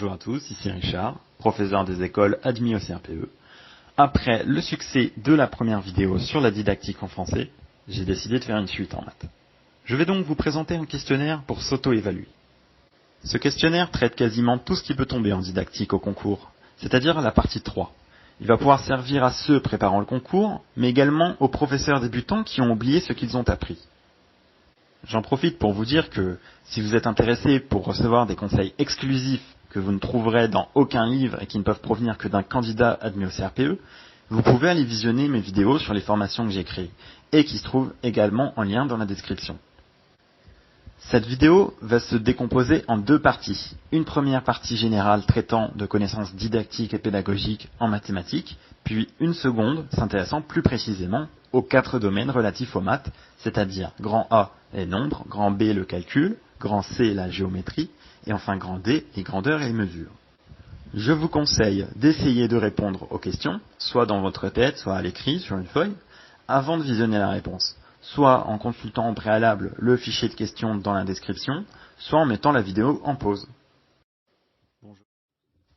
Bonjour à tous, ici Richard, professeur des écoles admis au CRPE. Après le succès de la première vidéo sur la didactique en français, j'ai décidé de faire une suite en maths. Je vais donc vous présenter un questionnaire pour s'auto-évaluer. Ce questionnaire traite quasiment tout ce qui peut tomber en didactique au concours, c'est-à-dire la partie 3. Il va pouvoir servir à ceux préparant le concours, mais également aux professeurs débutants qui ont oublié ce qu'ils ont appris. J'en profite pour vous dire que si vous êtes intéressé pour recevoir des conseils exclusifs que vous ne trouverez dans aucun livre et qui ne peuvent provenir que d'un candidat admis au CRPE, vous pouvez aller visionner mes vidéos sur les formations que j'ai créées et qui se trouvent également en lien dans la description. Cette vidéo va se décomposer en deux parties. Une première partie générale traitant de connaissances didactiques et pédagogiques en mathématiques, puis une seconde s'intéressant plus précisément aux 4 domaines relatifs aux maths, c'est-à-dire grand A les nombres, grand B le calcul, grand C la géométrie, et enfin grand D les grandeurs et les mesures. Je vous conseille d'essayer de répondre aux questions, soit dans votre tête, soit à l'écrit sur une feuille, avant de visionner la réponse, soit en consultant au préalable le fichier de questions dans la description, soit en mettant la vidéo en pause.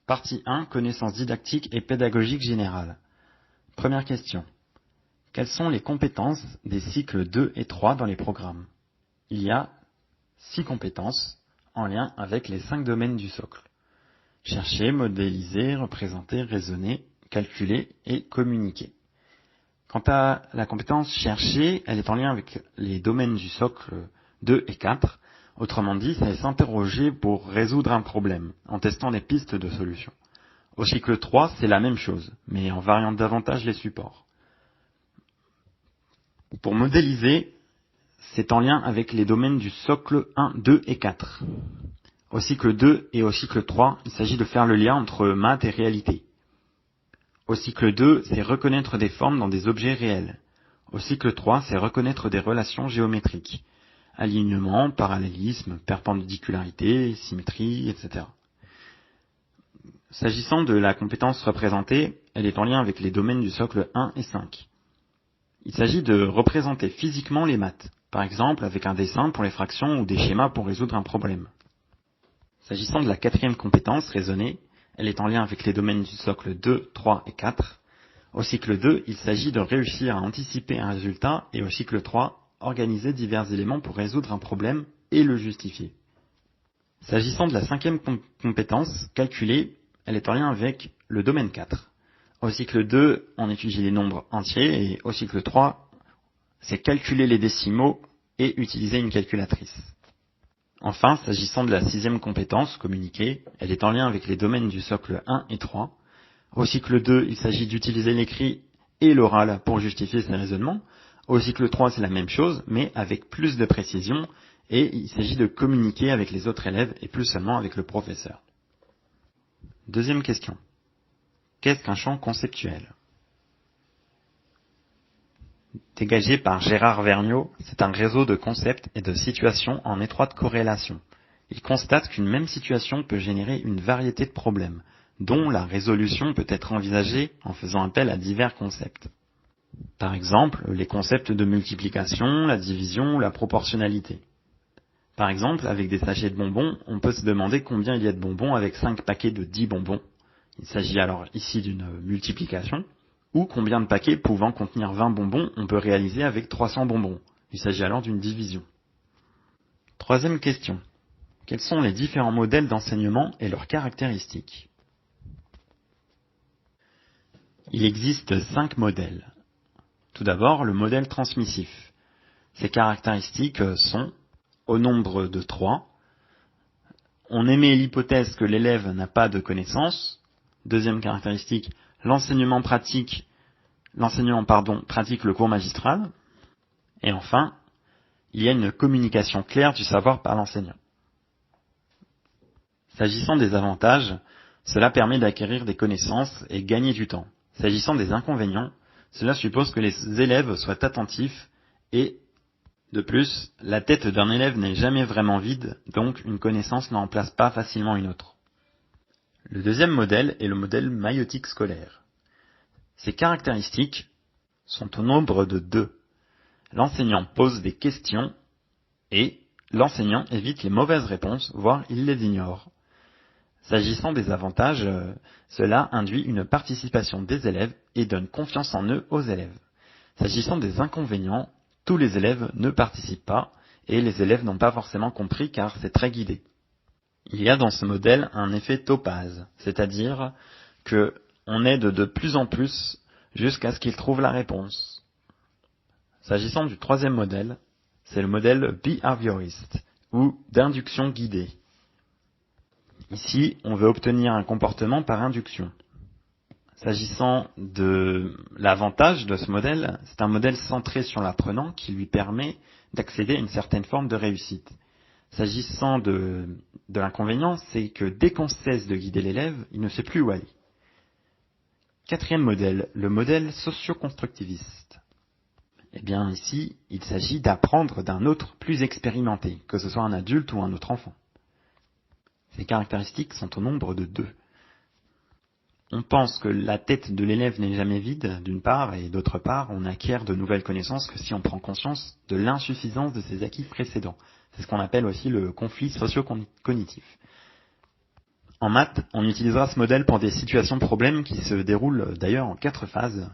Partie 1, connaissances didactiques et pédagogiques générales. Première question. Quelles sont les compétences des cycles 2 et 3 dans les programmes? Il y a 6 compétences en lien avec les 5 domaines du socle. Chercher, modéliser, représenter, raisonner, calculer et communiquer. Quant à la compétence chercher, elle est en lien avec les domaines du socle 2 et 4. Autrement dit, c'est s'interroger pour résoudre un problème, en testant des pistes de solution. Au cycle 3, c'est la même chose, mais en variant davantage les supports. Pour modéliser, c'est en lien avec les domaines du socle 1, 2 et 4. Au cycle 2 et au cycle 3, il s'agit de faire le lien entre maths et réalité. Au cycle 2, c'est reconnaître des formes dans des objets réels. Au cycle 3, c'est reconnaître des relations géométriques. Alignement, parallélisme, perpendicularité, symétrie, etc. S'agissant de la compétence représentée, elle est en lien avec les domaines du socle 1 et 5. Il s'agit de représenter physiquement les maths, par exemple avec un dessin pour les fractions ou des schémas pour résoudre un problème. S'agissant de la 4e compétence, raisonner, elle est en lien avec les domaines du socle 2, 3 et 4. Au cycle 2, il s'agit de réussir à anticiper un résultat et au cycle 3, organiser divers éléments pour résoudre un problème et le justifier. S'agissant de la 5e compétence, calculer, elle est en lien avec le domaine 4. Au cycle 2, on étudie les nombres entiers et au cycle 3, c'est calculer les décimaux et utiliser une calculatrice. Enfin, s'agissant de la 6e compétence, communiquer, elle est en lien avec les domaines du socle 1 et 3. Au cycle 2, il s'agit d'utiliser l'écrit et l'oral pour justifier ses raisonnements. Au cycle 3, c'est la même chose, mais avec plus de précision, et il s'agit de communiquer avec les autres élèves et plus seulement avec le professeur. Deuxième question. Qu'est-ce qu'un champ conceptuel? Dégagé par Gérard Vergniaud, c'est un réseau de concepts et de situations en étroite corrélation. Il constate qu'une même situation peut générer une variété de problèmes, dont la résolution peut être envisagée en faisant appel à divers concepts. Par exemple, les concepts de multiplication, la division ou la proportionnalité. Par exemple, avec des sachets de bonbons, on peut se demander combien il y a de bonbons avec 5 paquets de 10 bonbons. Il s'agit alors ici d'une multiplication. Ou combien de paquets pouvant contenir 20 bonbons on peut réaliser avec 300 bonbons. Il s'agit alors d'une division. Troisième question. Quels sont les différents modèles d'enseignement et leurs caractéristiques? Il existe 5 modèles. Tout d'abord, le modèle transmissif. Ses caractéristiques sont au nombre de 3. On émet l'hypothèse que l'élève n'a pas de connaissances. Deuxième caractéristique, l'enseignant pratique le cours magistral. Et enfin, il y a une communication claire du savoir par l'enseignant. S'agissant des avantages, cela permet d'acquérir des connaissances et gagner du temps. S'agissant des inconvénients, cela suppose que les élèves soient attentifs et, de plus, la tête d'un élève n'est jamais vraiment vide, donc une connaissance n'en remplace pas facilement une autre. Le deuxième modèle est le modèle maïeutique scolaire. Ses caractéristiques sont au nombre de 2. L'enseignant pose des questions et l'enseignant évite les mauvaises réponses, voire il les ignore. S'agissant des avantages, cela induit une participation des élèves et donne confiance en eux aux élèves. S'agissant des inconvénients, tous les élèves ne participent pas et les élèves n'ont pas forcément compris car c'est très guidé. Il y a dans ce modèle un effet topaz, c'est-à-dire que on aide de plus en plus jusqu'à ce qu'ils trouvent la réponse. S'agissant du troisième modèle, c'est le modèle behavioriste ou d'induction guidée. Ici, on veut obtenir un comportement par induction. S'agissant de l'avantage de ce modèle, c'est un modèle centré sur l'apprenant qui lui permet d'accéder à une certaine forme de réussite. S'agissant de l'inconvénient, c'est que dès qu'on cesse de guider l'élève, il ne sait plus où aller. Quatrième modèle, le modèle socio-constructiviste. Eh bien ici, il s'agit d'apprendre d'un autre plus expérimenté, que ce soit un adulte ou un autre enfant. Ces caractéristiques sont au nombre de 2. On pense que la tête de l'élève n'est jamais vide, d'une part, et d'autre part, on acquiert de nouvelles connaissances que si on prend conscience de l'insuffisance de ses acquis précédents. C'est ce qu'on appelle aussi le conflit socio-cognitif. En maths, on utilisera ce modèle pour des situations problèmes qui se déroulent d'ailleurs en 4 phases.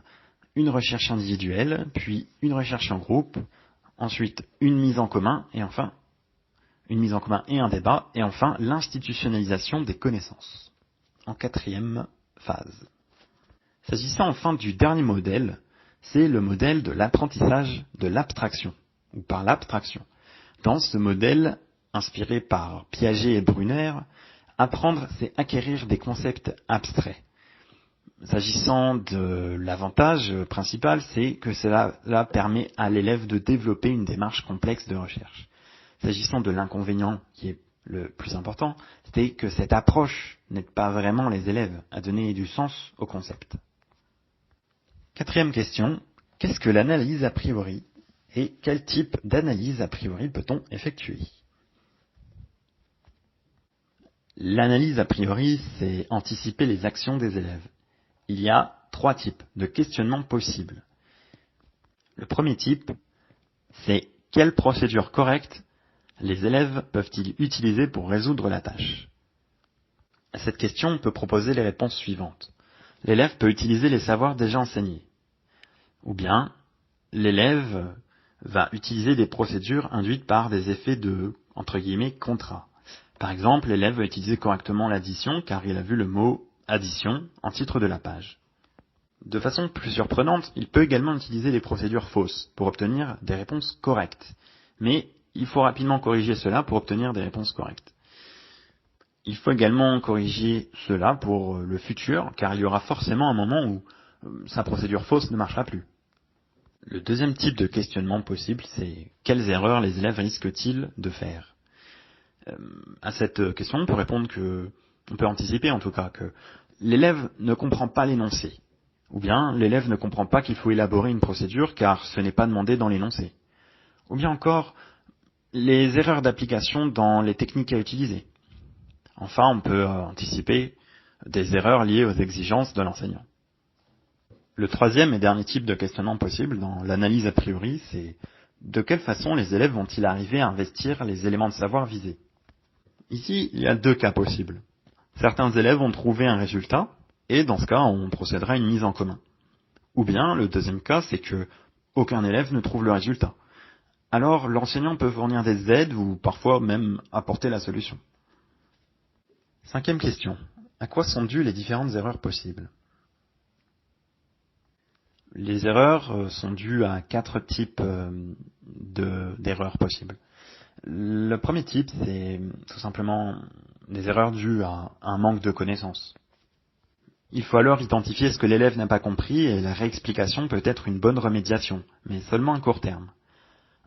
Une recherche individuelle, puis une recherche en groupe, ensuite une mise en commun, et enfin une mise en commun et un débat, et enfin l'institutionnalisation des connaissances. En 4e phase. S'agissant enfin du dernier modèle, c'est le modèle de l'apprentissage de l'abstraction, ou par l'abstraction. Dans ce modèle, inspiré par Piaget et Brunner, apprendre, c'est acquérir des concepts abstraits. S'agissant de l'avantage principal, c'est que cela permet à l'élève de développer une démarche complexe de recherche. S'agissant de l'inconvénient, qui est le plus important, c'est que cette approche n'aide pas vraiment les élèves à donner du sens au concept. 4e question, qu'est-ce que l'analyse a priori et quel type d'analyse a priori peut-on effectuer? L'analyse a priori, c'est anticiper les actions des élèves. Il y a 3 types de questionnements possibles. Le premier type, c'est quelle procédure correcte les élèves peuvent-ils utiliser pour résoudre la tâche? À cette question, on peut proposer les réponses suivantes. L'élève peut utiliser les savoirs déjà enseignés. Ou bien, l'élève va utiliser des procédures induites par des effets de, entre guillemets, contrat. Par exemple, l'élève va utiliser correctement l'addition car il a vu le mot addition en titre de la page. De façon plus surprenante, il peut également utiliser des procédures fausses pour obtenir des réponses correctes. Mais il faut rapidement corriger cela pour obtenir des réponses correctes. Il faut également corriger cela pour le futur, car il y aura forcément un moment où sa procédure fausse ne marchera plus. Le deuxième type de questionnement possible, c'est quelles erreurs les élèves risquent-ils de faire? À cette question, on peut répondre on peut anticiper en tout cas, que l'élève ne comprend pas l'énoncé. Ou bien, l'élève ne comprend pas qu'il faut élaborer une procédure car ce n'est pas demandé dans l'énoncé. Ou bien encore, les erreurs d'application dans les techniques à utiliser. Enfin, on peut anticiper des erreurs liées aux exigences de l'enseignant. Le troisième et dernier type de questionnement possible dans l'analyse a priori, c'est de quelle façon les élèves vont-ils arriver à investir les éléments de savoir visés? Ici, il y a 2 cas possibles. Certains élèves vont trouver un résultat, et dans ce cas, on procédera à une mise en commun. Ou bien, le deuxième cas, c'est que aucun élève ne trouve le résultat. Alors, l'enseignant peut fournir des aides ou parfois même apporter la solution. 5e question. À quoi sont dues les différentes erreurs possibles? Les erreurs sont dues à 4 types d'erreurs possibles. Le premier type, c'est tout simplement des erreurs dues à un manque de connaissances. Il faut alors identifier ce que l'élève n'a pas compris et la réexplication peut être une bonne remédiation, mais seulement à court terme.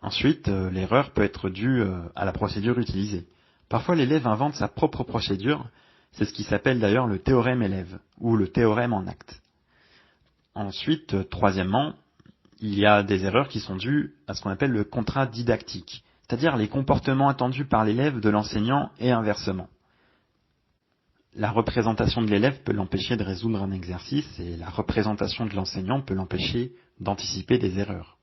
Ensuite, l'erreur peut être due à la procédure utilisée. Parfois, l'élève invente sa propre procédure, c'est ce qui s'appelle d'ailleurs le théorème élève, ou le théorème en acte. Ensuite, troisièmement, il y a des erreurs qui sont dues à ce qu'on appelle le contrat didactique, c'est-à-dire les comportements attendus par l'élève de l'enseignant et inversement. La représentation de l'élève peut l'empêcher de résoudre un exercice et la représentation de l'enseignant peut l'empêcher d'anticiper des erreurs.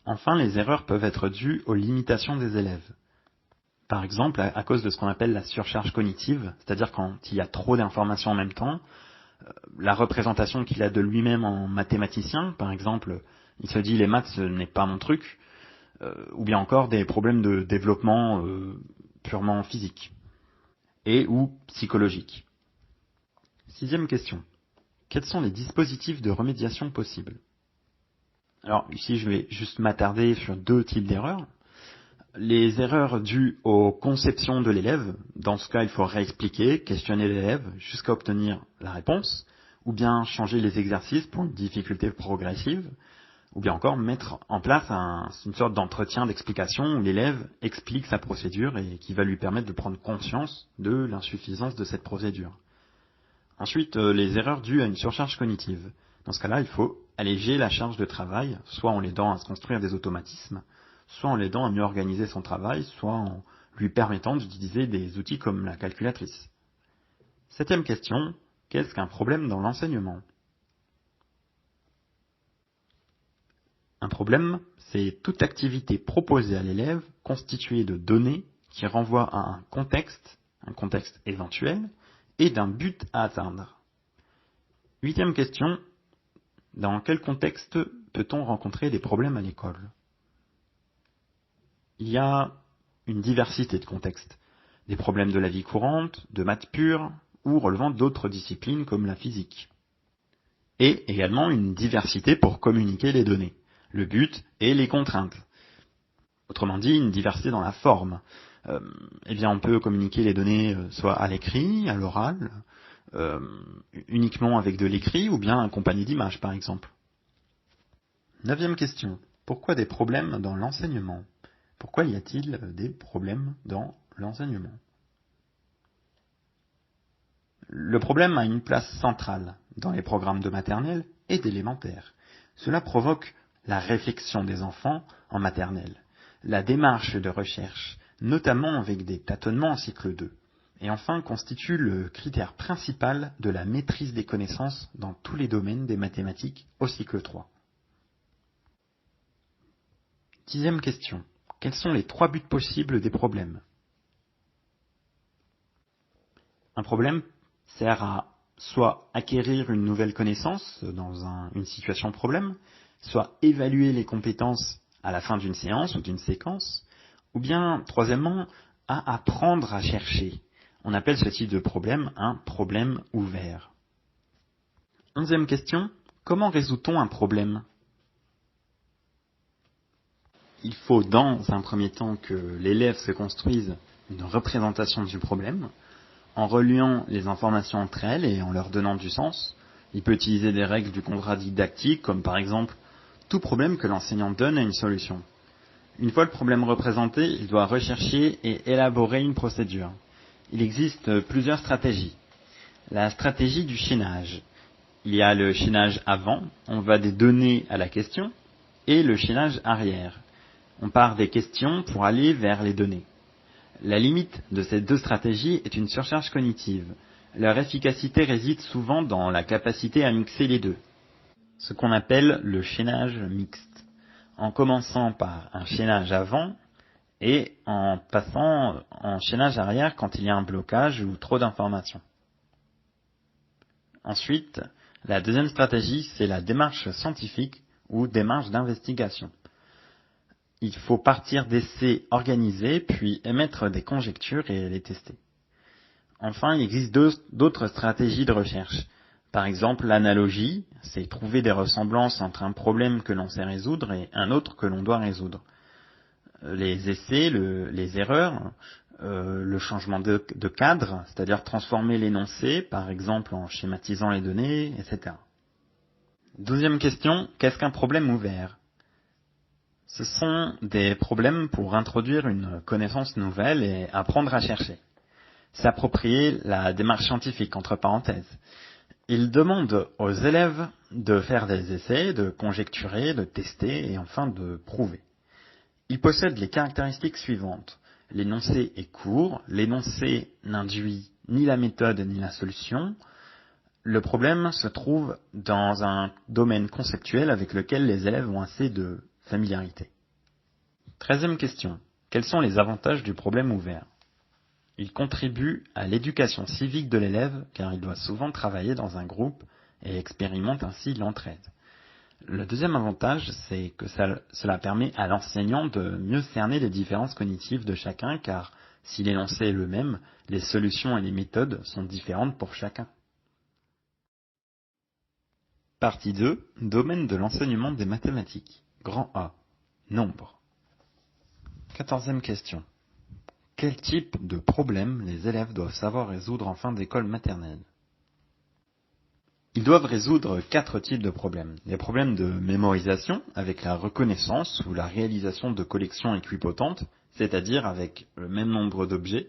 Enfin, les erreurs peuvent être dues aux limitations des élèves. Par exemple, à cause de ce qu'on appelle la surcharge cognitive, c'est-à-dire quand il y a trop d'informations en même temps, la représentation qu'il a de lui-même en mathématicien, par exemple, il se dit les maths ce n'est pas mon truc, ou bien encore des problèmes de développement purement physique et ou psychologique. Sixième question. Quels sont les dispositifs de remédiation possibles? Alors ici je vais juste m'attarder sur deux types d'erreurs. Les erreurs dues aux conceptions de l'élève, dans ce cas il faut réexpliquer, questionner l'élève jusqu'à obtenir la réponse, ou bien changer les exercices pour une difficulté progressive, ou bien encore mettre en place une sorte d'entretien d'explication où l'élève explique sa procédure et qui va lui permettre de prendre conscience de l'insuffisance de cette procédure. Ensuite, les erreurs dues à une surcharge cognitive. Dans ce cas-là, il faut alléger la charge de travail, soit en l'aidant à se construire des automatismes, soit en l'aidant à mieux organiser son travail, soit en lui permettant d'utiliser des outils comme la calculatrice. Septième question, qu'est-ce qu'un problème dans l'enseignement? Un problème, c'est toute activité proposée à l'élève constituée de données qui renvoient à un contexte éventuel, et d'un but à atteindre. Huitième question, dans quel contexte peut-on rencontrer des problèmes à l'école? Il y a une diversité de contextes, des problèmes de la vie courante, de maths pure, ou relevant d'autres disciplines comme la physique. Et également une diversité pour communiquer les données, le but et les contraintes. Autrement dit, une diversité dans la forme. On peut communiquer les données soit à l'écrit, à l'oral, uniquement avec de l'écrit ou bien accompagné d'images par exemple. Neuvième question. Pourquoi des problèmes dans l'enseignement? Pourquoi y a-t-il des problèmes dans l'enseignement? Le problème a une place centrale dans les programmes de maternelle et d'élémentaire. Cela provoque la réflexion des enfants en maternelle, la démarche de recherche, notamment avec des tâtonnements en cycle 2, et enfin constitue le critère principal de la maîtrise des connaissances dans tous les domaines des mathématiques au cycle 3. Dixième question. Quels sont les 3 buts possibles des problèmes? Un problème sert à soit acquérir une nouvelle connaissance dans une situation problème, soit évaluer les compétences à la fin d'une séance ou d'une séquence, ou bien, troisièmement, à apprendre à chercher. On appelle ce type de problème un problème ouvert. 11e question, comment résout-on un problème? Il faut dans un premier temps que l'élève se construise une représentation du problème, en reliant les informations entre elles et en leur donnant du sens. Il peut utiliser des règles du contrat didactique, comme par exemple tout problème que l'enseignant donne a une solution. Une fois le problème représenté, il doit rechercher et élaborer une procédure. Il existe plusieurs stratégies. La stratégie du chaînage. Il y a le chaînage avant, on va des données à la question, et le chaînage arrière. On part des questions pour aller vers les données. La limite de ces deux stratégies est une surcharge cognitive. Leur efficacité réside souvent dans la capacité à mixer les deux, ce qu'on appelle le chaînage mixte, en commençant par un chaînage avant et en passant en chaînage arrière quand il y a un blocage ou trop d'informations. Ensuite, la deuxième stratégie, c'est la démarche scientifique ou démarche d'investigation. Il faut partir d'essais organisés, puis émettre des conjectures et les tester. Enfin, il existe d'autres stratégies de recherche. Par exemple, l'analogie, c'est trouver des ressemblances entre un problème que l'on sait résoudre et un autre que l'on doit résoudre. Les essais, les erreurs, le changement de cadre, c'est-à-dire transformer l'énoncé, par exemple en schématisant les données, etc. 12e question, qu'est-ce qu'un problème ouvert? Ce sont des problèmes pour introduire une connaissance nouvelle et apprendre à chercher. S'approprier la démarche scientifique, entre parenthèses. Il demande aux élèves de faire des essais, de conjecturer, de tester et enfin de prouver. Il possède les caractéristiques suivantes. L'énoncé est court, l'énoncé n'induit ni la méthode ni la solution. Le problème se trouve dans un domaine conceptuel avec lequel les élèves ont assez de familiarité. 13e question. Quels sont les avantages du problème ouvert? Il contribue à l'éducation civique de l'élève car il doit souvent travailler dans un groupe et expérimente ainsi l'entraide. Le deuxième avantage, c'est que cela permet à l'enseignant de mieux cerner les différences cognitives de chacun car si l'énoncé est le même, les solutions et les méthodes sont différentes pour chacun. Partie 2. Domaine de l'enseignement des mathématiques. Grand A. Nombre. 14e question. Quel type de problème les élèves doivent savoir résoudre en fin d'école maternelle? Ils doivent résoudre 4 types de problèmes. Les problèmes de mémorisation, avec la reconnaissance ou la réalisation de collections équipotentes, c'est-à-dire avec le même nombre d'objets.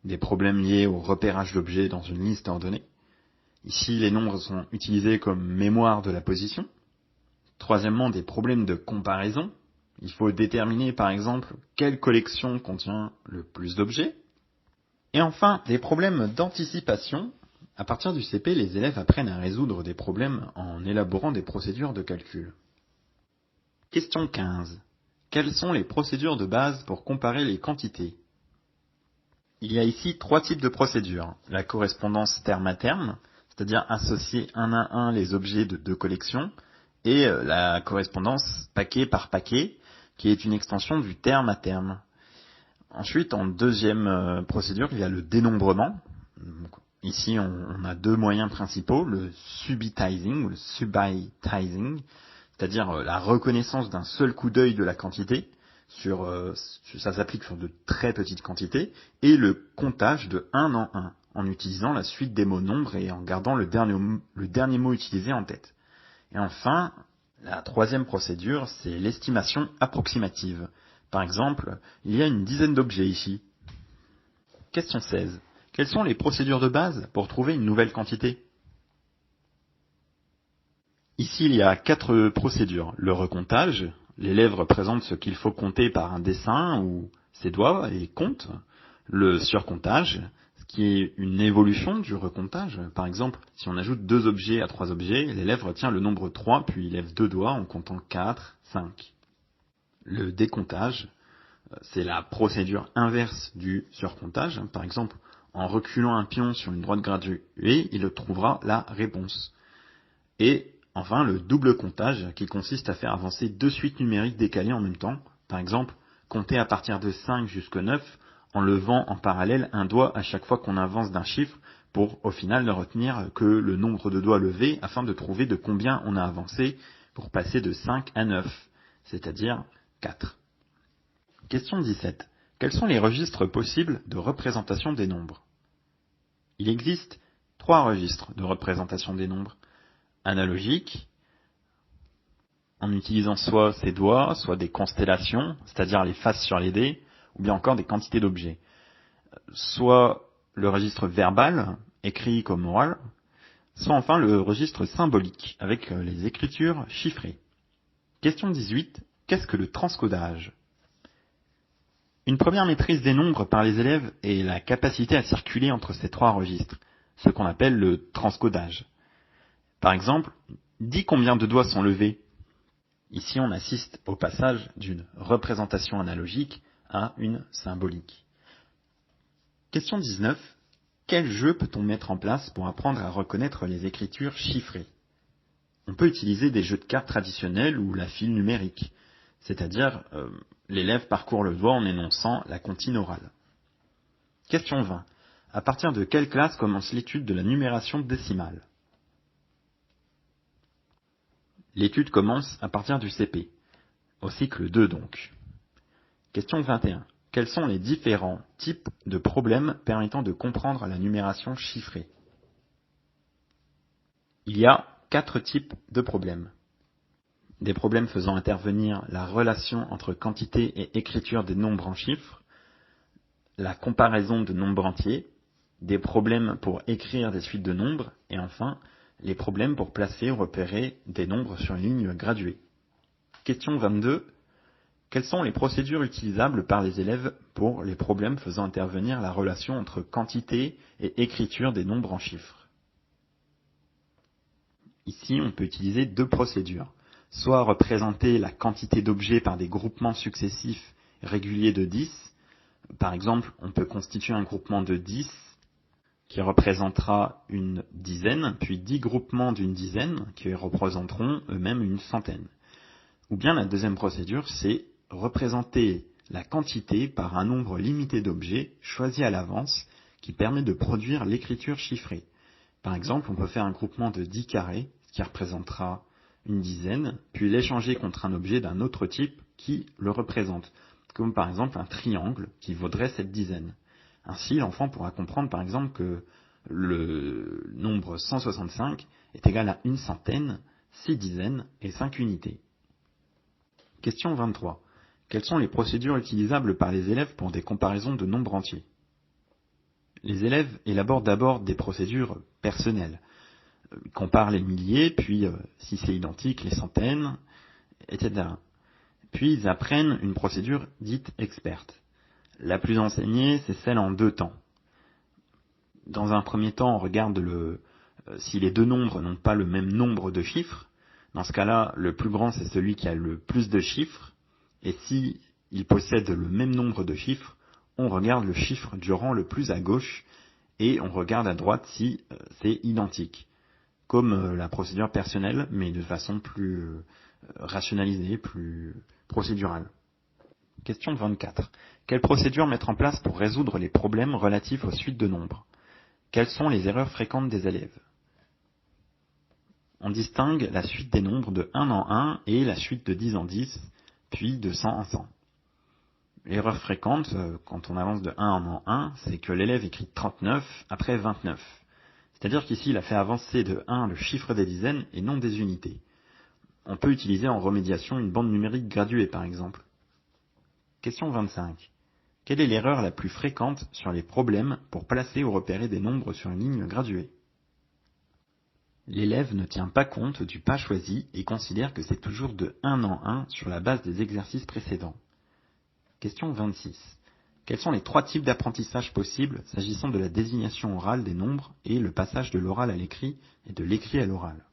Des problèmes liés au repérage d'objets dans une liste ordonnée. Ici, les nombres sont utilisés comme mémoire de la position. Troisièmement, des problèmes de comparaison. Il faut déterminer, par exemple, quelle collection contient le plus d'objets. Et enfin, des problèmes d'anticipation. À partir du CP, les élèves apprennent à résoudre des problèmes en élaborant des procédures de calcul. Question 15. Quelles sont les procédures de base pour comparer les quantités? Il y a ici 3 types de procédures. La correspondance terme à terme, c'est-à-dire associer un à un les objets de 2 collections, et la correspondance paquet par paquet, qui est une extension du terme à terme. Ensuite, en deuxième procédure, il y a le dénombrement. Donc, ici, on a 2 moyens principaux, le subitizing ou le subitizing, c'est-à-dire la reconnaissance d'un seul coup d'œil de la quantité, ça s'applique sur de très petites quantités, et le comptage de 1 en 1, en utilisant la suite des mots nombres et en gardant le dernier mot utilisé en tête. Et enfin, la troisième procédure, c'est l'estimation approximative. Par exemple, il y a une dizaine d'objets ici. Question 16. Quelles sont les procédures de base pour trouver une nouvelle quantité? Ici, il y a 4 procédures. Le recomptage. L'élève représente ce qu'il faut compter par un dessin ou ses doigts et compte. Le surcomptage, ce qui est une évolution du recomptage. Par exemple, si on ajoute 2 objets à 3 objets, l'élève retient le nombre 3 puis il lève 2 doigts en comptant 4, 5. Le décomptage, c'est la procédure inverse du surcomptage. Par exemple, en reculant un pion sur une droite graduée, il trouvera la réponse. Et enfin, le double comptage, qui consiste à faire avancer 2 suites numériques décalées en même temps. Par exemple, compter à partir de 5 jusqu'au 9, en levant en parallèle un doigt à chaque fois qu'on avance d'un chiffre, pour au final ne retenir que le nombre de doigts levés, afin de trouver de combien on a avancé pour passer de 5 à 9, c'est-à-dire 4. Question 17. Quels sont les registres possibles de représentation des nombres? Il existe 3 registres de représentation des nombres. Analogique, en utilisant soit ses doigts, soit des constellations, c'est-à-dire les faces sur les dés, ou bien encore des quantités d'objets. Soit le registre verbal, écrit comme oral, soit enfin le registre symbolique, avec les écritures chiffrées. Question 18. Qu'est-ce que le transcodage? Une première maîtrise des nombres par les élèves est la capacité à circuler entre ces 3 registres, ce qu'on appelle le transcodage. Par exemple, dis combien de doigts sont levés. Ici, on assiste au passage d'une représentation analogique à une symbolique. Question 19. Quel jeu peut-on mettre en place pour apprendre à reconnaître les écritures chiffrées? On peut utiliser des jeux de cartes traditionnels ou la file numérique, c'est-à-dire l'élève parcourt le doigt en énonçant la comptine orale. Question 20. À partir de quelle classe commence l'étude de la numération décimale? L'étude commence à partir du CP, au cycle 2 donc. Question 21. Quels sont les différents types de problèmes permettant de comprendre la numération chiffrée? Il y a 4 types de problèmes. Des problèmes faisant intervenir la relation entre quantité et écriture des nombres en chiffres, la comparaison de nombres entiers, des problèmes pour écrire des suites de nombres, et enfin, les problèmes pour placer ou repérer des nombres sur une ligne graduée. Question 22. Quelles sont les procédures utilisables par les élèves pour les problèmes faisant intervenir la relation entre quantité et écriture des nombres en chiffres? Ici, on peut utiliser 2 procédures. Soit représenter la quantité d'objets par des groupements successifs régulier de 10. Par exemple, on peut constituer un groupement de 10 qui représentera une dizaine, puis 10 groupements d'une dizaine qui représenteront eux-mêmes une centaine. Ou bien la deuxième procédure, c'est représenter la quantité par un nombre limité d'objets choisis à l'avance qui permet de produire l'écriture chiffrée. Par exemple, on peut faire un groupement de 10 carrés, ce qui représentera une dizaine, puis l'échanger contre un objet d'un autre type qui le représente, comme par exemple un triangle qui vaudrait cette dizaine. Ainsi, l'enfant pourra comprendre par exemple que le nombre 165 est égal à une centaine, 6 dizaines et 5 unités. Question 23. Quelles sont les procédures utilisables par les élèves pour des comparaisons de nombres entiers? Les élèves élaborent d'abord des procédures personnelles. Ils comparent les milliers, puis, si c'est identique, les centaines, etc. Puis ils apprennent une procédure dite experte. La plus enseignée, c'est celle en 2 temps. Dans un premier temps, on regarde si les deux nombres n'ont pas le même nombre de chiffres. Dans ce cas-là, le plus grand, c'est celui qui a le plus de chiffres. Et si il possède le même nombre de chiffres, on regarde le chiffre du rang le plus à gauche et on regarde à droite si c'est identique. Comme la procédure personnelle, mais de façon plus rationalisée, plus procédurale. Question 24. Quelle procédure mettre en place pour résoudre les problèmes relatifs aux suites de nombres? Quelles sont les erreurs fréquentes des élèves? On distingue la suite des nombres de 1 en 1 et la suite de 10 en 10, puis de 100 en 100. L'erreur fréquente, quand on avance de 1 en 1, c'est que l'élève écrit 39 après 29. C'est-à-dire qu'ici, il a fait avancer de 1 le chiffre des dizaines et non des unités. On peut utiliser en remédiation une bande numérique graduée, par exemple. Question 25. Quelle est l'erreur la plus fréquente sur les problèmes pour placer ou repérer des nombres sur une ligne graduée? L'élève ne tient pas compte du pas choisi et considère que c'est toujours de 1 en 1 sur la base des exercices précédents. Question 26. Quels sont les 3 types d'apprentissage possibles s'agissant de la désignation orale des nombres et le passage de l'oral à l'écrit et de l'écrit à l'oral?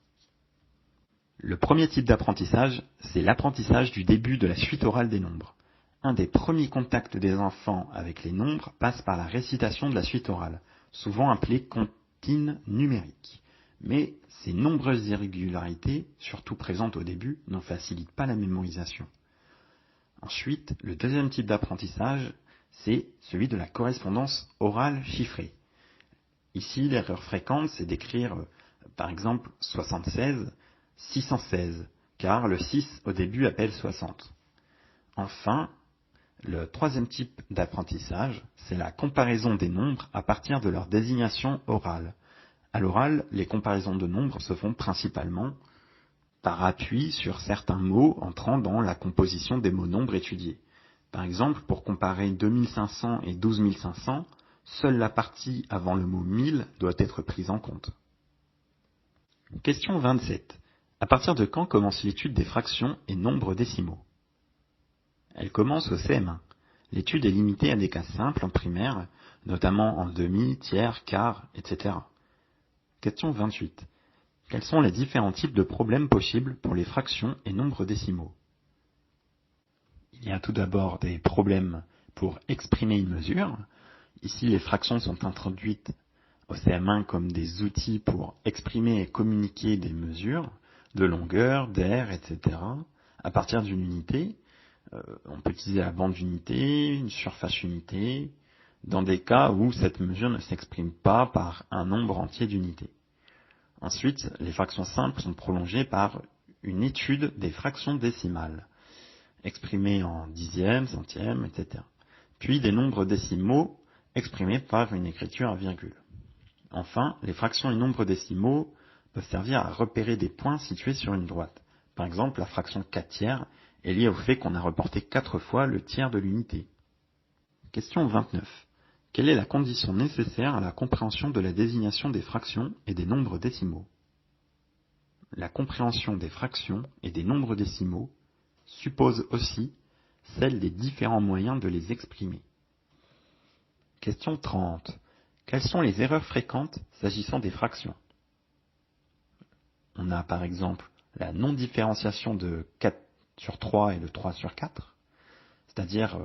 Le premier type d'apprentissage, c'est l'apprentissage du début de la suite orale des nombres. Un des premiers contacts des enfants avec les nombres passe par la récitation de la suite orale, souvent appelée comptine numérique. Mais ces nombreuses irrégularités, surtout présentes au début, n'en facilitent pas la mémorisation. Ensuite, le deuxième type d'apprentissage, c'est celui de la correspondance orale chiffrée. Ici, l'erreur fréquente, c'est d'écrire, par exemple, 76, 616, car le 6 au début appelle 60. Enfin, le troisième type d'apprentissage, c'est la comparaison des nombres à partir de leur désignation orale. À l'oral, les comparaisons de nombres se font principalement par appui sur certains mots entrant dans la composition des mots nombres étudiés. Par exemple, pour comparer 2500 et 12500, seule la partie avant le mot 1000 doit être prise en compte. Question 27. À partir de quand commence l'étude des fractions et nombres décimaux? Elle commence au CM1. L'étude est limitée à des cas simples en primaire, notamment en demi, tiers, quart, etc. Question 28. Quels sont les différents types de problèmes possibles pour les fractions et nombres décimaux? Il y a tout d'abord des problèmes pour exprimer une mesure. Ici, les fractions sont introduites au CM1 comme des outils pour exprimer et communiquer des mesures de longueur, d'aire, etc. à partir d'une unité. On peut utiliser la bande d'unité, une surface unité, dans des cas où cette mesure ne s'exprime pas par un nombre entier d'unités. Ensuite, les fractions simples sont prolongées par une étude des fractions décimales, exprimées en dixièmes, centièmes, etc. Puis des nombres décimaux exprimés par une écriture à virgule. Enfin, les fractions et nombres décimaux peuvent servir à repérer des points situés sur une droite. Par exemple, la fraction 4 tiers est liée au fait qu'on a reporté 4 fois le tiers de l'unité. Question 29. Quelle est la condition nécessaire à la compréhension de la désignation des fractions et des nombres décimaux? La compréhension des fractions et des nombres décimaux suppose aussi celle des différents moyens de les exprimer. Question 30. Quelles sont les erreurs fréquentes s'agissant des fractions? On a par exemple la non-différenciation de 4 sur 3 et de 3 sur 4. c'est-à-dire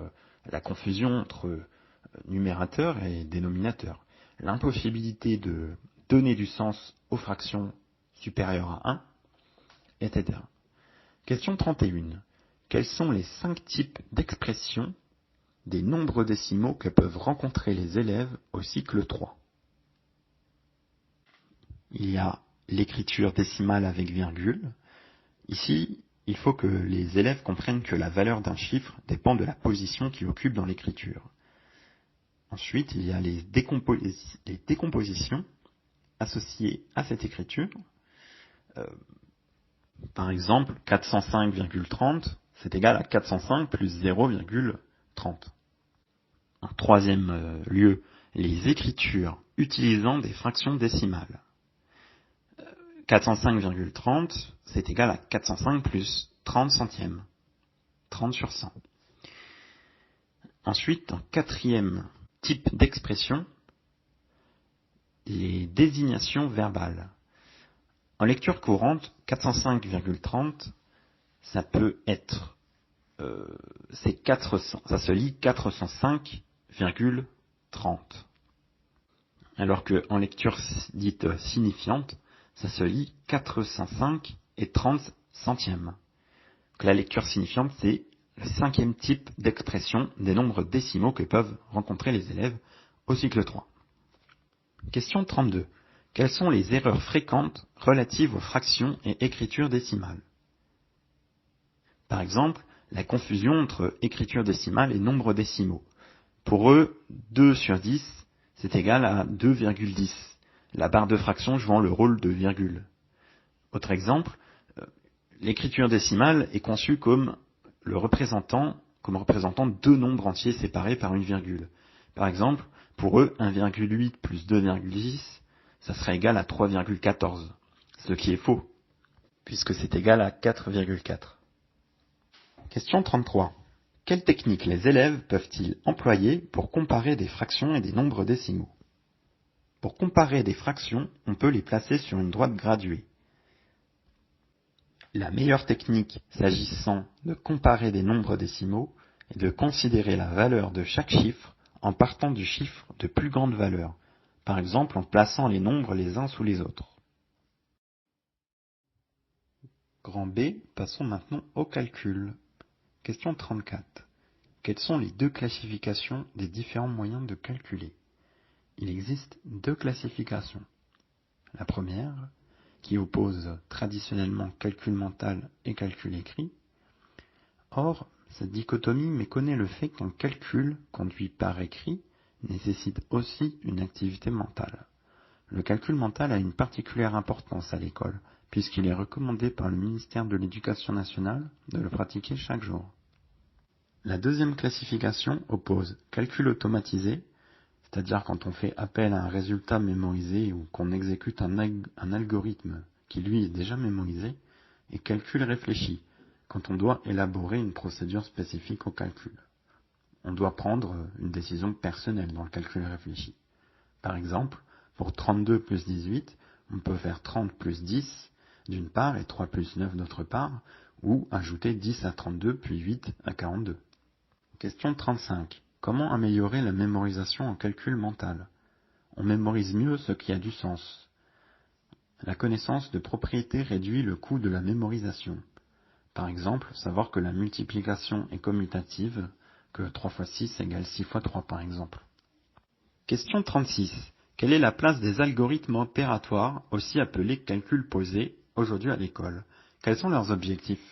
la confusion entre numérateur et dénominateur, l'impossibilité de donner du sens aux fractions supérieures à 1, etc. Question 31. Quels sont les 5 types d'expressions des nombres décimaux que peuvent rencontrer les élèves au cycle 3? Il y a l'écriture décimale avec virgule. Ici, il faut que les élèves comprennent que la valeur d'un chiffre dépend de la position qu'il occupe dans l'écriture. Ensuite, il y a les décompositions associées à cette écriture. Par exemple, 405,30, c'est égal à 405 plus 0,30. En troisième lieu, les écritures utilisant des fractions décimales. 405,30, c'est égal à 405 plus 30 centièmes, 30 sur 100. Ensuite, en quatrième type d'expression, les désignations verbales. En lecture courante, 405,30, ça peut être, ça se lit 405,30. Alors qu'en lecture dite signifiante, ça se lit 405 et 30 centièmes. Donc la lecture signifiante, c'est le 5e type d'expression des nombres décimaux que peuvent rencontrer les élèves au cycle 3. Question 32. Quelles sont les erreurs fréquentes relatives aux fractions et écriture décimale? Par exemple, la confusion entre écriture décimale et nombres décimaux. Pour eux, 2 sur 10, c'est égal à 2,10. La barre de fraction jouant le rôle de virgule. Autre exemple, l'écriture décimale est conçue comme représentant deux nombres entiers séparés par une virgule. Par exemple, pour eux, 1,8 plus 2,10, ça serait égal à 3,14, ce qui est faux, puisque c'est égal à 4,4. Question 33. Quelle technique les élèves peuvent-ils employer pour comparer des fractions et des nombres décimaux? Pour comparer des fractions, on peut les placer sur une droite graduée. La meilleure technique s'agissant de comparer des nombres décimaux est de considérer la valeur de chaque chiffre en partant du chiffre de plus grande valeur, par exemple en plaçant les nombres les uns sous les autres. Grand B, passons maintenant au calcul. Question 34. Quelles sont les 2 classifications des différents moyens de calculer? Il existe 2 classifications. La première, qui oppose traditionnellement calcul mental et calcul écrit. Or, cette dichotomie méconnaît le fait qu'un calcul conduit par écrit nécessite aussi une activité mentale. Le calcul mental a une particulière importance à l'école, puisqu'il est recommandé par le ministère de l'Éducation nationale de le pratiquer chaque jour. La deuxième classification oppose calcul automatisé, c'est-à-dire quand on fait appel à un résultat mémorisé ou qu'on exécute un algorithme qui lui est déjà mémorisé, et calcul réfléchi, quand on doit élaborer une procédure spécifique au calcul. On doit prendre une décision personnelle dans le calcul réfléchi. Par exemple, pour 32 plus 18, on peut faire 30 plus 10 d'une part et 3 plus 9 d'autre part, ou ajouter 10 à 32 puis 8 à 42. Question 35. Comment améliorer la mémorisation en calcul mental? On mémorise mieux ce qui a du sens. La connaissance de propriétés réduit le coût de la mémorisation. Par exemple, savoir que la multiplication est commutative, que 3 fois 6 égale 6 fois 3 par exemple. Question 36. Quelle est la place des algorithmes opératoires, aussi appelés calculs posés, aujourd'hui à l'école? Quels sont leurs objectifs?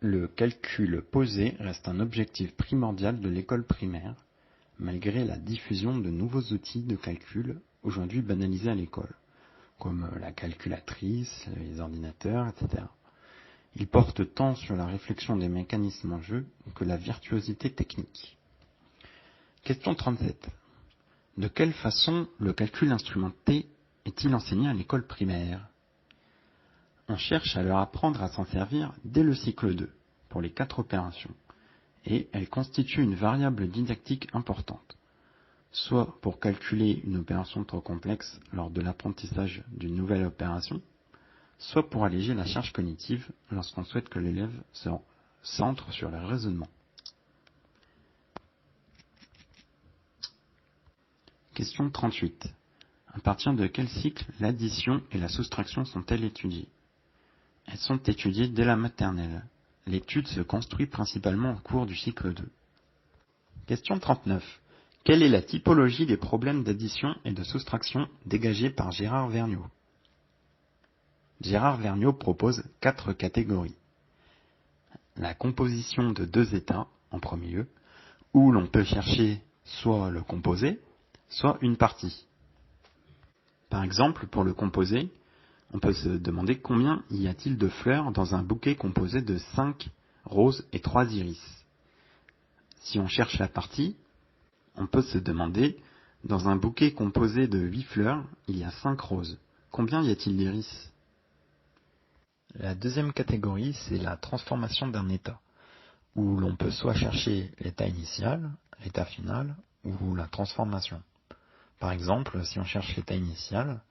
Le calcul posé reste un objectif primordial de l'école primaire, malgré la diffusion de nouveaux outils de calcul aujourd'hui banalisés à l'école, comme la calculatrice, les ordinateurs, etc. Ils portent tant sur la réflexion des mécanismes en jeu que la virtuosité technique. Question 37. De quelle façon le calcul instrumenté est-il enseigné à l'école primaire? On cherche à leur apprendre à s'en servir dès le cycle 2, pour les 4 opérations, et elle constitue une variable didactique importante, soit pour calculer une opération trop complexe lors de l'apprentissage d'une nouvelle opération, soit pour alléger la charge cognitive lorsqu'on souhaite que l'élève centre sur le raisonnement. Question 38. À partir de quel cycle l'addition et la soustraction sont-elles étudiées? Elles sont étudiées dès la maternelle. L'étude se construit principalement au cours du cycle 2. Question 39. Quelle est la typologie des problèmes d'addition et de soustraction dégagés par Gérard Vergniaud? Gérard Vergniaud propose 4 catégories. La composition de 2 états, en premier lieu, où l'on peut chercher soit le composé, soit une partie. Par exemple, pour le composé, on peut se demander combien y a-t-il de fleurs dans un bouquet composé de 5 roses et 3 iris. Si on cherche la partie, on peut se demander, dans un bouquet composé de 8 fleurs, il y a 5 roses. Combien y a-t-il d'iris? La deuxième catégorie, c'est la transformation d'un état, où l'on peut soit chercher l'état initial, l'état final, ou la transformation. Par exemple, si on cherche l'état initial,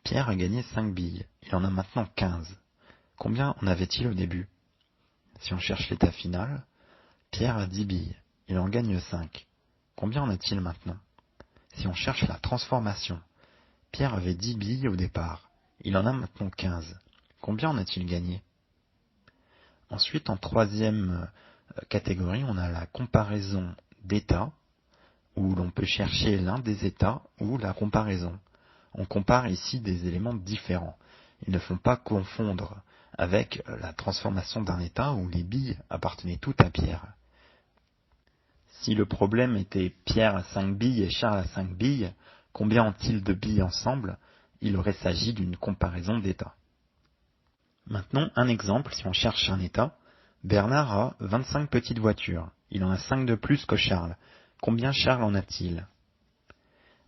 Pierre a gagné 5 billes, il en a maintenant 15. Combien en avait-il au début? Si on cherche l'état final, Pierre a 10 billes, il en gagne 5. Combien en a-t-il maintenant? Si on cherche la transformation, Pierre avait 10 billes au départ, il en a maintenant 15. Combien en a-t-il gagné? Ensuite, en troisième catégorie, on a la comparaison d'états, où l'on peut chercher l'un des états ou la comparaison. On compare ici des éléments différents. Ils ne font pas confondre avec la transformation d'un état où les billes appartenaient toutes à Pierre. Si le problème était Pierre a 5 billes et Charles a 5 billes, combien ont-ils de billes ensemble? Il aurait s'agi d'une comparaison d'états. Maintenant, un exemple, si on cherche un état, Bernard a 25 petites voitures. Il en a 5 de plus que Charles. Combien Charles en a-t-il?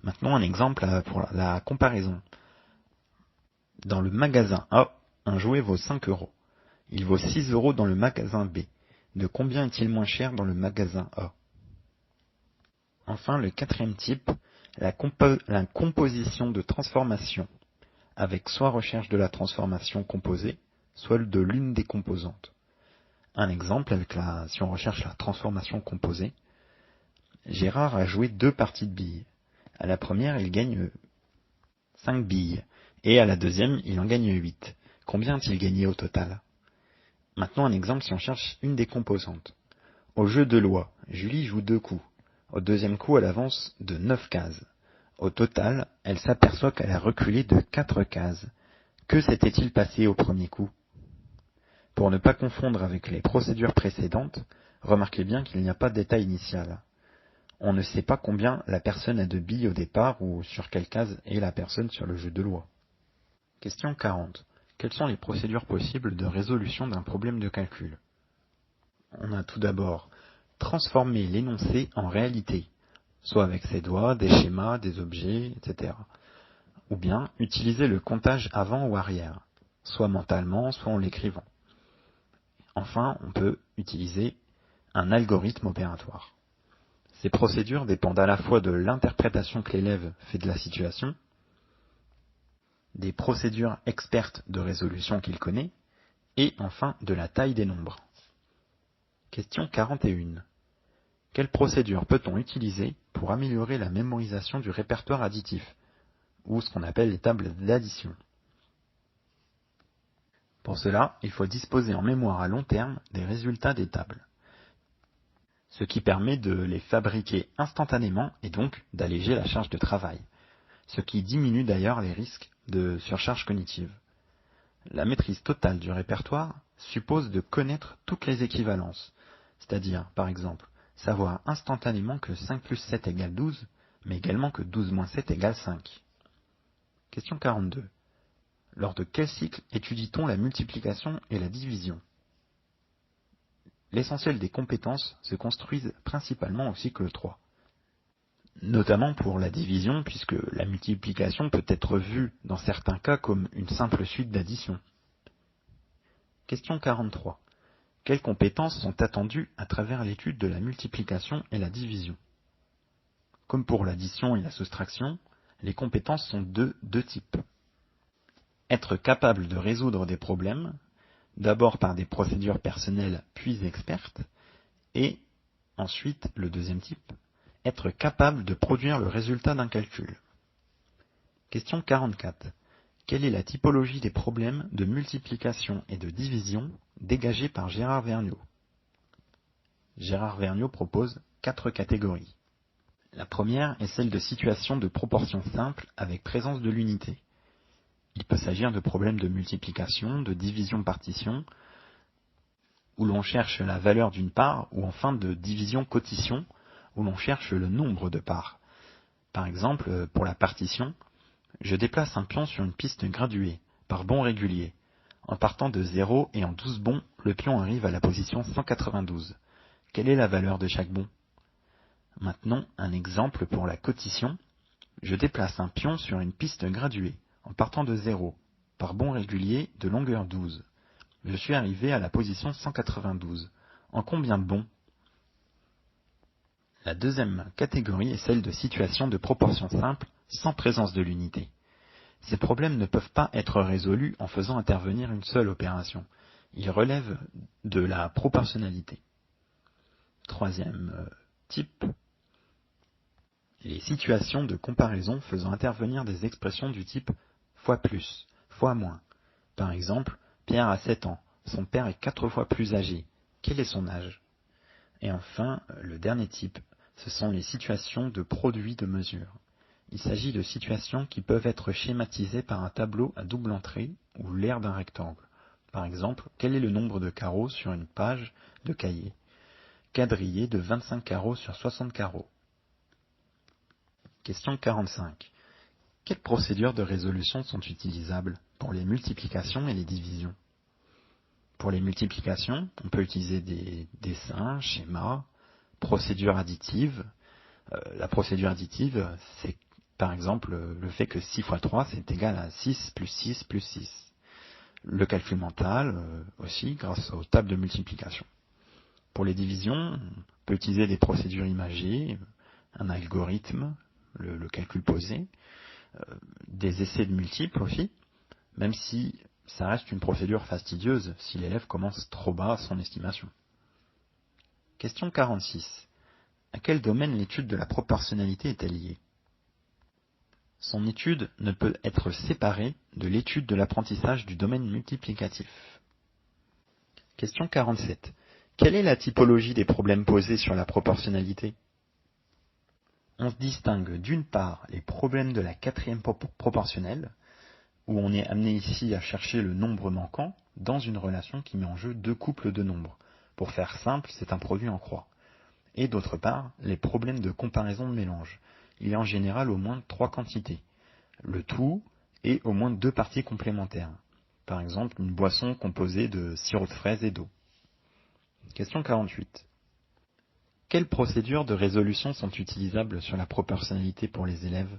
Maintenant, un exemple pour la comparaison. Dans le magasin A, un jouet vaut 5 euros. Il vaut 6 euros dans le magasin B. De combien est-il moins cher dans le magasin A? Enfin, le quatrième type, la composition de transformation, avec soit recherche de la transformation composée, soit de l'une des composantes. Un exemple, si on recherche la transformation composée, Gérard a joué 2 parties de billes. À la première, il gagne 5 billes, et à la deuxième, il en gagne 8. Combien a-t-il gagné au total? Maintenant, un exemple si on cherche une des composantes. Au jeu de loi, Julie joue 2 coups. Au deuxième coup, elle avance de 9 cases. Au total, elle s'aperçoit qu'elle a reculé de 4 cases. Que s'était-il passé au premier coup? Pour ne pas confondre avec les procédures précédentes, remarquez bien qu'il n'y a pas d'état initial. On ne sait pas combien la personne a de billes au départ ou sur quelle case est la personne sur le jeu de loi. Question 40. Quelles sont les procédures possibles de résolution d'un problème de calcul? On a tout d'abord transformer l'énoncé en réalité, soit avec ses doigts, des schémas, des objets, etc. Ou bien utiliser le comptage avant ou arrière, soit mentalement, soit en l'écrivant. Enfin, on peut utiliser un algorithme opératoire. Ces procédures dépendent à la fois de l'interprétation que l'élève fait de la situation, des procédures expertes de résolution qu'il connaît, et enfin de la taille des nombres. Question 41. Quelle procédure peut-on utiliser pour améliorer la mémorisation du répertoire additif, ou ce qu'on appelle les tables d'addition? Pour cela, il faut disposer en mémoire à long terme des résultats des tables, ce qui permet de les fabriquer instantanément et donc d'alléger la charge de travail, ce qui diminue d'ailleurs les risques de surcharge cognitive. La maîtrise totale du répertoire suppose de connaître toutes les équivalences, c'est-à-dire, par exemple, savoir instantanément que 5 plus 7 égale 12, mais également que 12 moins 7 égale 5. Question 42. Lors de quel cycle étudie-t-on la multiplication et la division? L'essentiel des compétences se construisent principalement au cycle 3. Notamment pour la division, puisque la multiplication peut être vue dans certains cas comme une simple suite d'addition. Question 43. Quelles compétences sont attendues à travers l'étude de la multiplication et la division? Comme pour l'addition et la soustraction, les compétences sont de 2 types. Être capable de résoudre des problèmes, d'abord par des procédures personnelles puis expertes, et ensuite, le deuxième type, être capable de produire le résultat d'un calcul. Question 44. Quelle est la typologie des problèmes de multiplication et de division dégagés par Gérard Vergniaud? Gérard Vergniaud propose 4 catégories. La première est celle de situation de proportion simple avec présence de l'unité. Il peut s'agir de problèmes de multiplication, de division-partition, où l'on cherche la valeur d'une part, ou enfin de division-quotition, où l'on cherche le nombre de parts. Par exemple, pour la partition, je déplace un pion sur une piste graduée, par bond régulier. En partant de 0 et en 12 bonds, le pion arrive à la position 192. Quelle est la valeur de chaque bond? Maintenant, un exemple pour la quotition. Je déplace un pion sur une piste graduée, en partant de 0, par bond régulier de longueur 12. Je suis arrivé à la position 192. En combien de bonds? La deuxième catégorie est celle de situation de proportion simple, sans présence de l'unité. Ces problèmes ne peuvent pas être résolus en faisant intervenir une seule opération. Ils relèvent de la proportionnalité. Troisième type, les situations de comparaison faisant intervenir des expressions du type fois plus, fois moins. Par exemple, Pierre a 7 ans, son père est 4 fois plus âgé. Quel est son âge? Et enfin, le dernier type, ce sont les situations de produits de mesure. Il s'agit de situations qui peuvent être schématisées par un tableau à double entrée ou l'aire d'un rectangle. Par exemple, quel est le nombre de carreaux sur une page de cahier? Quadrillé de 25 carreaux sur 60 carreaux. Question 45. Quelles procédures de résolution sont utilisables pour les multiplications et les divisions? Pour les multiplications, on peut utiliser des dessins, schémas, procédures additives. La procédure additive, c'est par exemple le fait que 6 fois 3, c'est égal à 6 plus 6 plus 6. Le calcul mental aussi, grâce aux tables de multiplication. Pour les divisions, on peut utiliser des procédures imagées, un algorithme, le calcul posé, des essais de multiples aussi, même si ça reste une procédure fastidieuse si l'élève commence trop bas à son estimation. Question 46. À quel domaine l'étude de la proportionnalité est-elle liée? Son étude ne peut être séparée de l'étude de l'apprentissage du domaine multiplicatif. Question 47. Quelle est la typologie des problèmes posés sur la proportionnalité? On distingue d'une part les problèmes de la quatrième proportionnelle, où on est amené ici à chercher le nombre manquant dans une relation qui met en jeu deux couples de nombres. Pour faire simple, c'est un produit en croix. Et d'autre part, les problèmes de comparaison de mélange. Il y a en général au moins 3 quantités, le tout et au moins 2 parties complémentaires. Par exemple, une boisson composée de sirop de fraise et d'eau. Question 48. Quelles procédures de résolution sont utilisables sur la proportionnalité pour les élèves?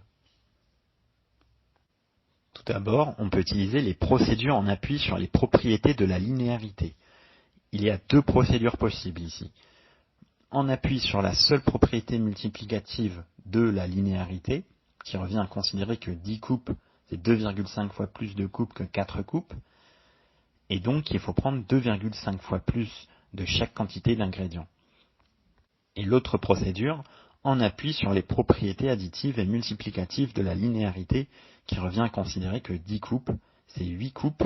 Tout d'abord, on peut utiliser les procédures en appui sur les propriétés de la linéarité. Il y a 2 procédures possibles ici. En appui sur la seule propriété multiplicative de la linéarité, qui revient à considérer que 10 coupes, c'est 2,5 fois plus de coupes que 4 coupes, et donc il faut prendre 2,5 fois plus de chaque quantité d'ingrédients. Et l'autre procédure, en appui sur les propriétés additives et multiplicatives de la linéarité, qui revient à considérer que 10 coupes, c'est 8 coupes,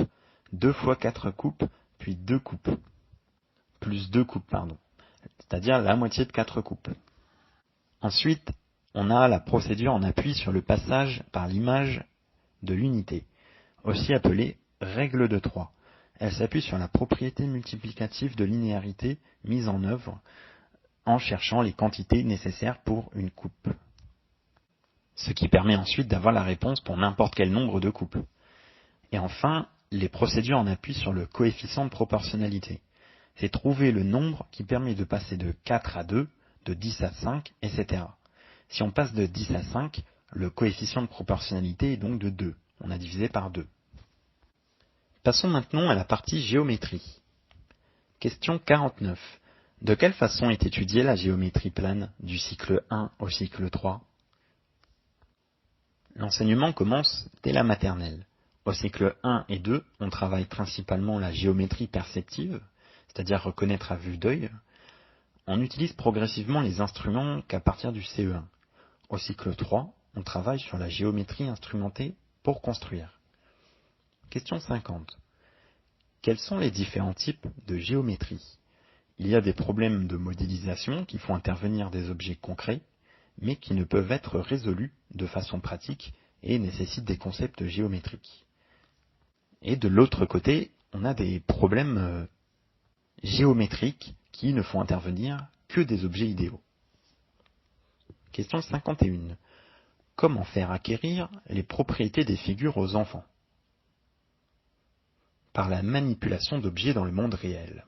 2 fois 4 coupes, puis 2 coupes. Plus 2 coupes, pardon. C'est-à-dire la moitié de 4 coupes. Ensuite, on a la procédure en appui sur le passage par l'image de l'unité, aussi appelée règle de 3. Elle s'appuie sur la propriété multiplicative de linéarité mise en œuvre en cherchant les quantités nécessaires pour une coupe. Ce qui permet ensuite d'avoir la réponse pour n'importe quel nombre de coupes. Et enfin, les procédures en appui sur le coefficient de proportionnalité. C'est trouver le nombre qui permet de passer de 4 à 2, de 10 à 5, etc. Si on passe de 10 à 5, le coefficient de proportionnalité est donc de 2. On a divisé par 2. Passons maintenant à la partie géométrie. Question 49. De quelle façon est étudiée la géométrie plane du cycle 1 au cycle 3? L'enseignement commence dès la maternelle. Au cycle 1 et 2, on travaille principalement la géométrie perceptive, c'est-à-dire reconnaître à vue d'œil. On utilise progressivement les instruments qu'à partir du CE1. Au cycle 3, on travaille sur la géométrie instrumentée pour construire. Question 50. Quels sont les différents types de géométrie? Il y a des problèmes de modélisation qui font intervenir des objets concrets, mais qui ne peuvent être résolus de façon pratique et nécessitent des concepts géométriques. Et de l'autre côté, on a des problèmes géométriques qui ne font intervenir que des objets idéaux. Question 51. Comment faire acquérir les propriétés des figures aux enfants? Par la manipulation d'objets dans le monde réel.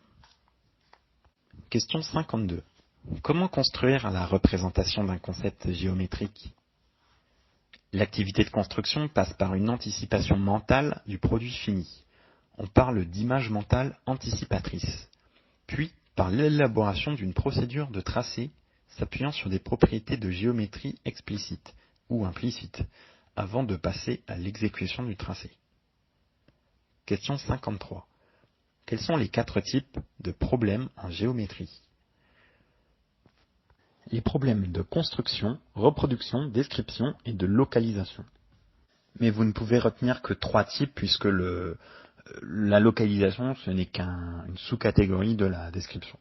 Question 52. Comment construire la représentation d'un concept géométrique? L'activité de construction passe par une anticipation mentale du produit fini. On parle d'image mentale anticipatrice. Puis, par l'élaboration d'une procédure de tracé s'appuyant sur des propriétés de géométrie explicites ou implicites, avant de passer à l'exécution du tracé. Question 53. Quels sont les 4 types de problèmes en géométrie? Les problèmes de construction, reproduction, description et de localisation. Mais vous ne pouvez retenir que 3 types puisque la localisation ce n'est qu'une sous-catégorie de la description.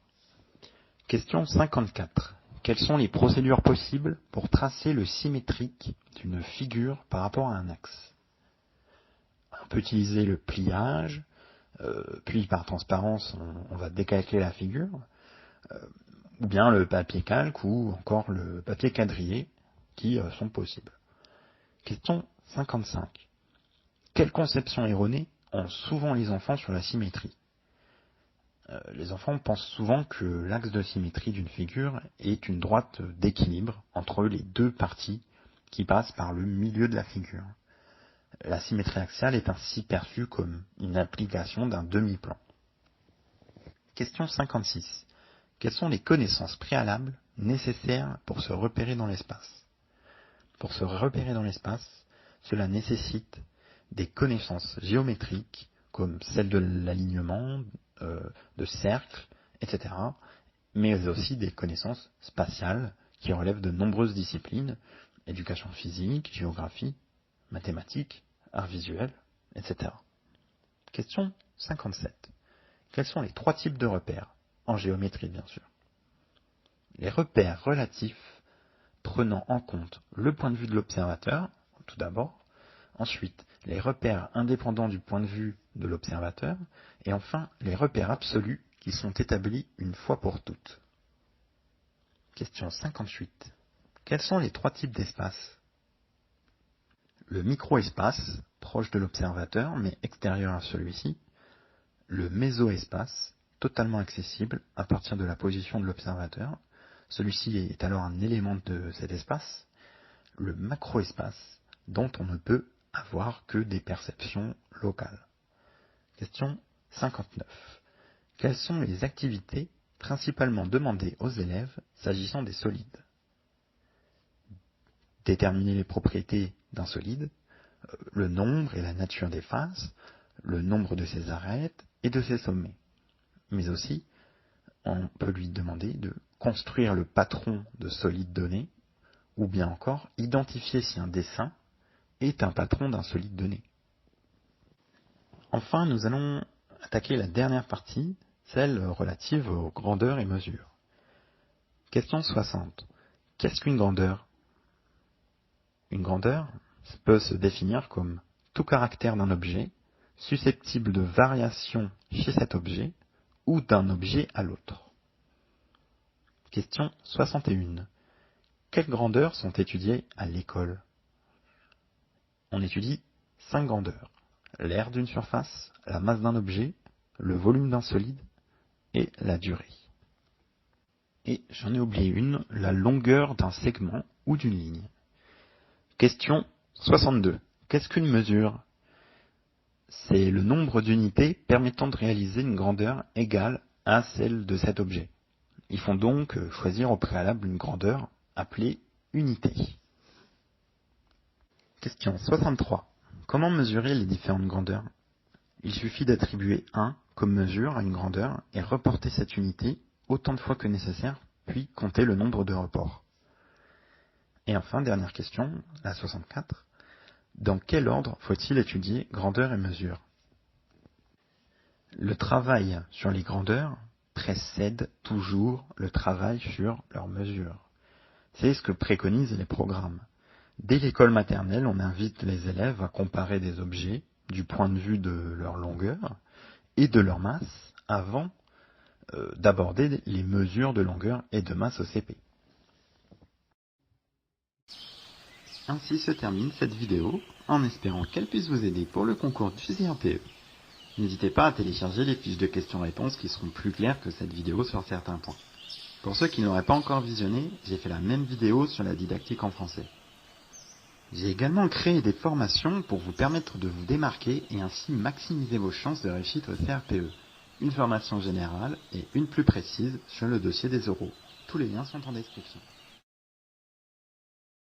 Question 54. Quelles sont les procédures possibles pour tracer le symétrique d'une figure par rapport à un axe? On peut utiliser le pliage, puis par transparence on va décalquer la figure, ou bien le papier calque ou encore le papier quadrillé qui sont possibles. Question 55. Quelles conceptions erronées ont souvent les enfants sur la symétrie? Les enfants pensent souvent que l'axe de symétrie d'une figure est une droite d'équilibre entre les deux parties qui passent par le milieu de la figure. La symétrie axiale est ainsi perçue comme une application d'un demi-plan. Question 56. Quelles sont les connaissances préalables nécessaires pour se repérer dans l'espace? Pour se repérer dans l'espace, cela nécessite des connaissances géométriques comme celles de l'alignement, de cercles, etc., mais aussi des connaissances spatiales qui relèvent de nombreuses disciplines, éducation physique, géographie, mathématiques, arts visuels, etc. Question 57. Quels sont les 3 types de repères? En géométrie, bien sûr. Les repères relatifs prenant en compte le point de vue de l'observateur, tout d'abord. Ensuite, les repères indépendants du point de vue de l'observateur. Et enfin, les repères absolus qui sont établis une fois pour toutes. Question 58. Quels sont les 3 types d'espace? Le micro-espace, proche de l'observateur mais extérieur à celui-ci. Le méso-espace, totalement accessible à partir de la position de l'observateur. Celui-ci est alors un élément de cet espace. Le macro-espace, dont on ne peut avoir que des perceptions locales. Question 59. Quelles sont les activités principalement demandées aux élèves s'agissant des solides? Déterminer les propriétés d'un solide, le nombre et la nature des faces, le nombre de ses arêtes et de ses sommets. Mais aussi, on peut lui demander de construire le patron de solide donné, ou bien encore identifier si un dessin est un patron d'un solide donné. Enfin, nous allons attaquer la dernière partie, celle relative aux grandeurs et mesures. Question 60. Qu'est-ce qu'une grandeur? Une grandeur peut se définir comme tout caractère d'un objet, susceptible de variation chez cet objet, ou d'un objet à l'autre. Question 61. Quelles grandeurs sont étudiées à l'école? On étudie 5 grandeurs. L'aire d'une surface, la masse d'un objet, le volume d'un solide et la durée. Et j'en ai oublié une, la longueur d'un segment ou d'une ligne. Question 62. Qu'est-ce qu'une mesure? C'est le nombre d'unités permettant de réaliser une grandeur égale à celle de cet objet. Il faut donc choisir au préalable une grandeur appelée unité. Question 63. Comment mesurer les différentes grandeurs? Il suffit d'attribuer 1 comme mesure à une grandeur et reporter cette unité autant de fois que nécessaire, puis compter le nombre de reports. Et enfin, dernière question, la 64. Dans quel ordre faut-il étudier grandeur et mesure? Le travail sur les grandeurs précède toujours le travail sur leurs mesures. C'est ce que préconisent les programmes. Dès l'école maternelle, on invite les élèves à comparer des objets du point de vue de leur longueur et de leur masse avant d'aborder les mesures de longueur et de masse au CP. Ainsi se termine cette vidéo, en espérant qu'elle puisse vous aider pour le concours du CRPE. N'hésitez pas à télécharger les fiches de questions-réponses qui seront plus claires que cette vidéo sur certains points. Pour ceux qui ne l'auraient pas encore visionné, j'ai fait la même vidéo sur la didactique en français. J'ai également créé des formations pour vous permettre de vous démarquer et ainsi maximiser vos chances de réussite au CRPE. Une formation générale et une plus précise sur le dossier des oraux. Tous les liens sont en description.